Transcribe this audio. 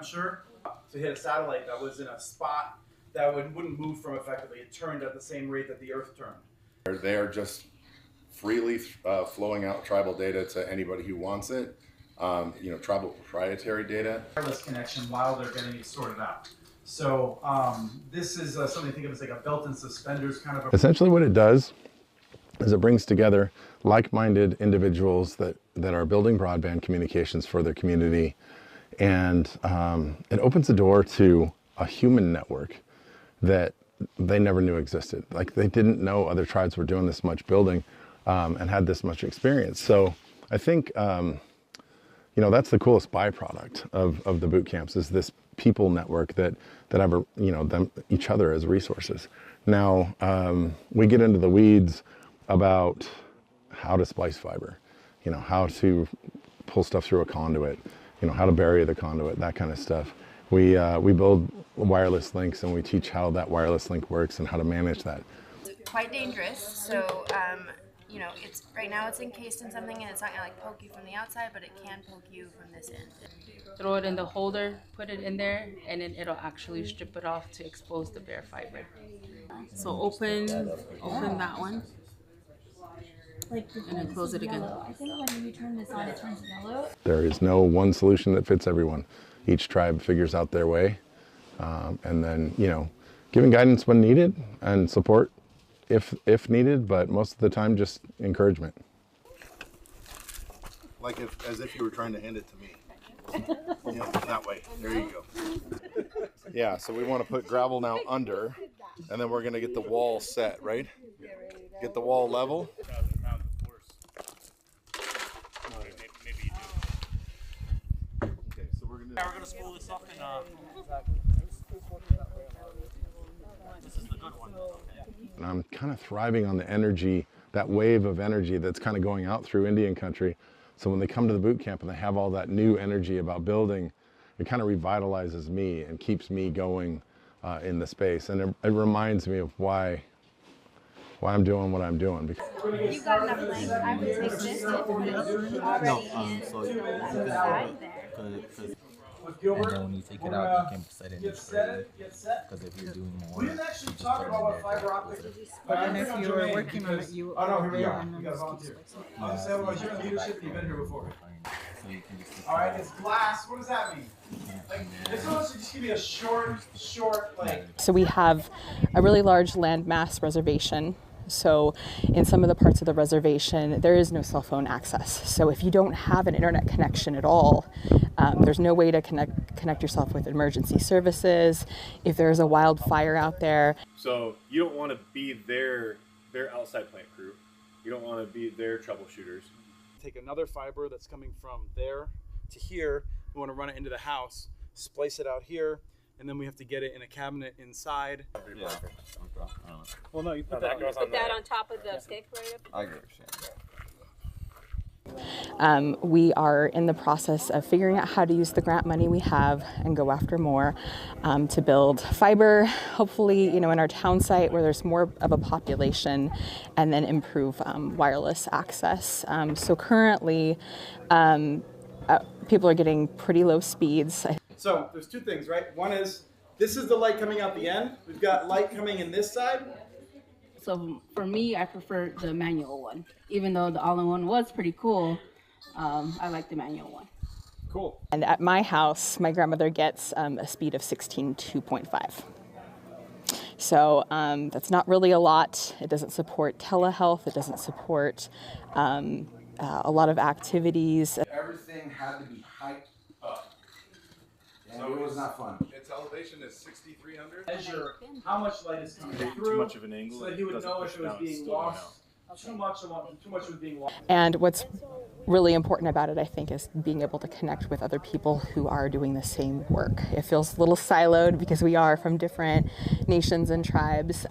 temperature to hit a satellite that was in a spot that wouldn't move from effectively. It turned at the same rate that the Earth turned. They are just freely flowing out tribal data to anybody who wants it. Tribal proprietary data. Wireless connection while they're getting it sorted out. So this is something to think of as like a belt and suspenders kind of. Essentially what it does is it brings together like-minded individuals that are building broadband communications for their community, and it opens the door to a human network that they never knew existed. Like, they didn't know other tribes were doing this much building and had this much experience. So I think that's the coolest byproduct of the boot camps, is this people network that have each other as resources. Now we get into the weeds about how to splice fiber, how to pull stuff through a conduit, how to bury the conduit, that kind of stuff. We build wireless links, and we teach how that wireless link works and how to manage that. It's quite dangerous, so it's right now it's encased in something, and it's not gonna poke you from the outside, but it can poke you from this end. Throw it in the holder, put it in there, and then it'll actually strip it off to expose the bare fiber. So open that one. And then close it again. I think when you turn this on, it turns yellow. There is no one solution that fits everyone. Each tribe figures out their way, and then giving guidance when needed and support if needed, but most of the time just encouragement. Like as if you were trying to hand it to me. That way. There you go. Yeah, so we want to put gravel now under, and then we're going to get the wall set, right? Get the wall level. Okay, so we're going to spool this up and this is the good one. And I'm kind of thriving on the energy, that wave of energy that's kind of going out through Indian country. So when they come to the boot camp and they have all that new energy about building, it kind of revitalizes me and keeps me going in the space. And it reminds me of why I'm doing what I'm doing. You got enough length. I would take this and put it already in the side there. And then when you take it out, you can set it in further. Because if you're doing more, we didn't actually talk about what fiber optic. But And if you were working on it, you. Oh no, here we are. You got a volunteer. Otherwise, you're in leadership and you've been here before. So you can just. All right, it's glass. What does that mean? Like, this one should just give me a short, like. So we have a really large landmass reservation. So in some of the parts of the reservation, there is no cell phone access. So if you don't have an internet connection at all, there's no way to connect yourself with emergency services. If there's a wildfire out there. So you don't want to be their outside plant crew. You don't want to be their troubleshooters. Take another fiber that's coming from there to here. We want to run it into the house, splice it out here, and then we have to get it in a cabinet inside. Yeah. Well, no, you put that on top of the stick right up. I get it. We are in the process of figuring out how to use the grant money we have and go after more to build fiber, hopefully, in our town site where there's more of a population, and then improve wireless access. So currently, people are getting pretty low speeds. So there's two things, right? One is, this is the light coming out the end. We've got light coming in this side. So for me, I prefer the manual one. Even though the all-in-one was pretty cool, I like the manual one. Cool. And at my house, my grandmother gets a speed of 16.2.5. So that's not really a lot. It doesn't support telehealth. It doesn't support a lot of activities. Everything had to be hyped up. And so it was not fun. Its elevation is 6,300. Measure how much light is coming through. Too much of an angle. So that he would know if it was being lost. Too much was being lost. And what's really important about it, I think, is being able to connect with other people who are doing the same work. It feels a little siloed because we are from different nations and tribes.